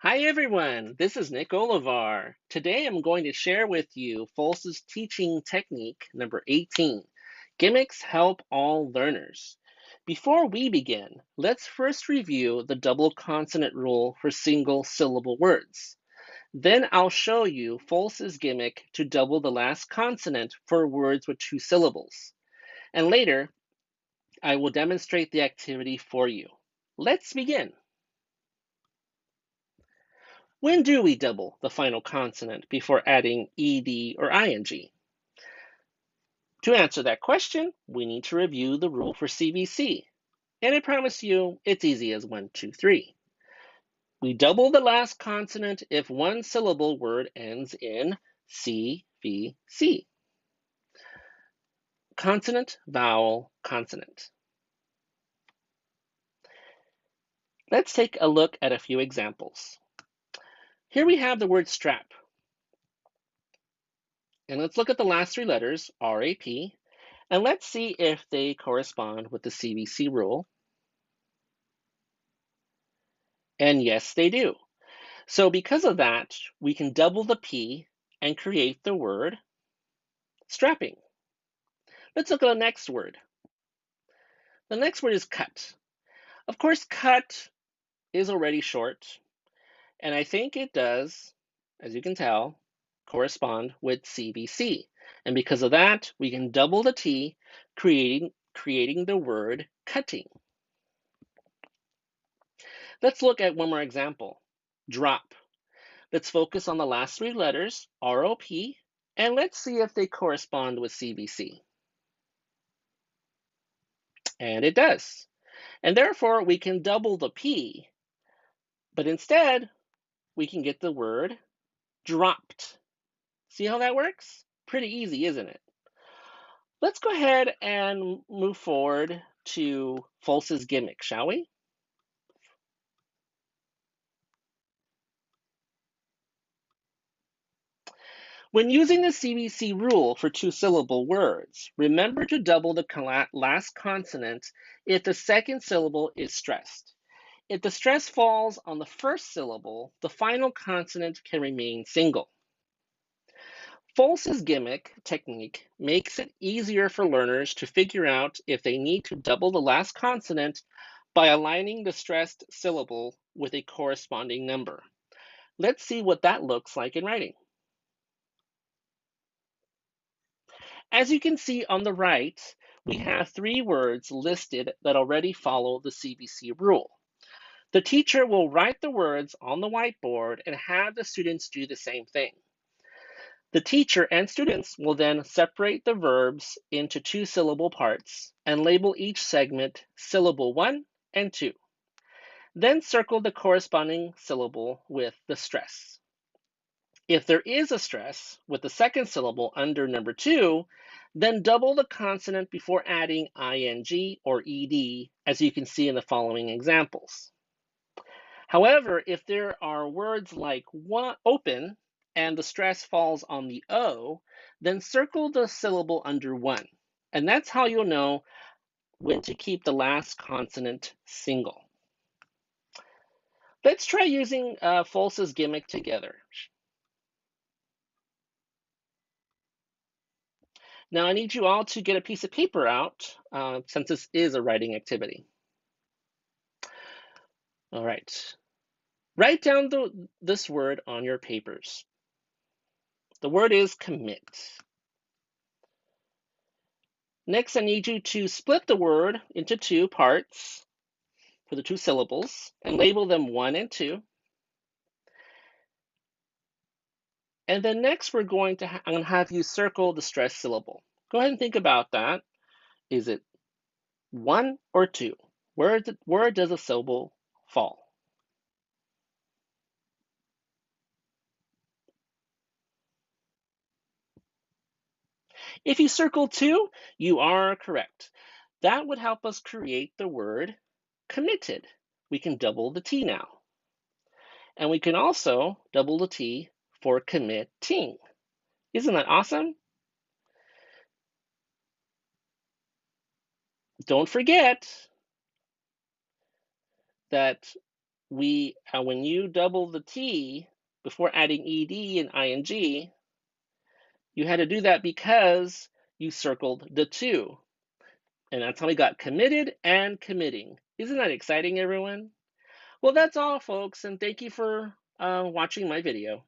Hi everyone, this is Nick Olivar. Today I'm going to share with you Folse's teaching technique number 18, Gimmicks Help All Learners. Before we begin, let's first review the double consonant rule for single syllable words. Then I'll show you Folse's gimmick to double the last consonant for words with 2 syllables. And later, I will demonstrate the activity for you. Let's begin. When do we double the final consonant before adding ed or ing? To answer that question, we need to review the rule for CVC. And I promise you, it's easy as 1, 2, 3. We double the last consonant if one syllable word ends in CVC. Consonant, vowel, consonant. Let's take a look at a few examples. Here we have the word strap. And let's look at the last 3 letters, RAP, and let's see if they correspond with the CVC rule. And yes, they do. So because of that, we can double the P and create the word strapping. Let's look at the next word. The next word is cut. Of course, cut is already short, and I think it does, as you can tell, correspond with CVC. And because of that, we can double the T, creating the word cutting. Let's look at one more example. Drop. Let's focus on the last 3 letters, ROP, and let's see if they correspond with CVC. And it does. And therefore, we can double the P, but instead, we can get the word dropped. See how that works? Pretty easy, isn't it? Let's go ahead and move forward to Folse's gimmick, shall we? When using the CVC rule for 2-syllable words, remember to double the last consonant if the second syllable is stressed. If the stress falls on the first syllable, the final consonant can remain single. Folse's gimmick technique makes it easier for learners to figure out if they need to double the last consonant by aligning the stressed syllable with a corresponding number. Let's see what that looks like in writing. As you can see on the right, we have 3 words listed that already follow the CVC rule. The teacher will write the words on the whiteboard and have the students do the same thing. The teacher and students will then separate the verbs into 2-syllable parts and label each segment syllable 1 and 2. Then circle the corresponding syllable with the stress. If there is a stress with the second syllable under number 2, then double the consonant before adding ing or ed, as you can see in the following examples. However, if there are words like open and the stress falls on the O, then circle the syllable under 1. And that's how you'll know when to keep the last consonant single. Let's try using Folse's gimmick together. Now I need you all to get a piece of paper out since this is a writing activity. All right. Write down this word on your papers. The word is commit. Next, I need you to split the word into 2 parts for the 2 syllables and label them 1 and 2. And then next, I'm going to have you circle the stressed syllable. Go ahead and think about that. Is it 1 or 2? Where does a syllable fall? If you circle 2, you are correct. That would help us create the word committed. We can double the T now. And we can also double the T for committing. Isn't that awesome? Don't forget that when you double the T before adding ed and ing, you had to do that because you circled the two. And that's how we got committed and committing. Isn't that exciting, everyone? Well, that's all, folks, and thank you for watching my video.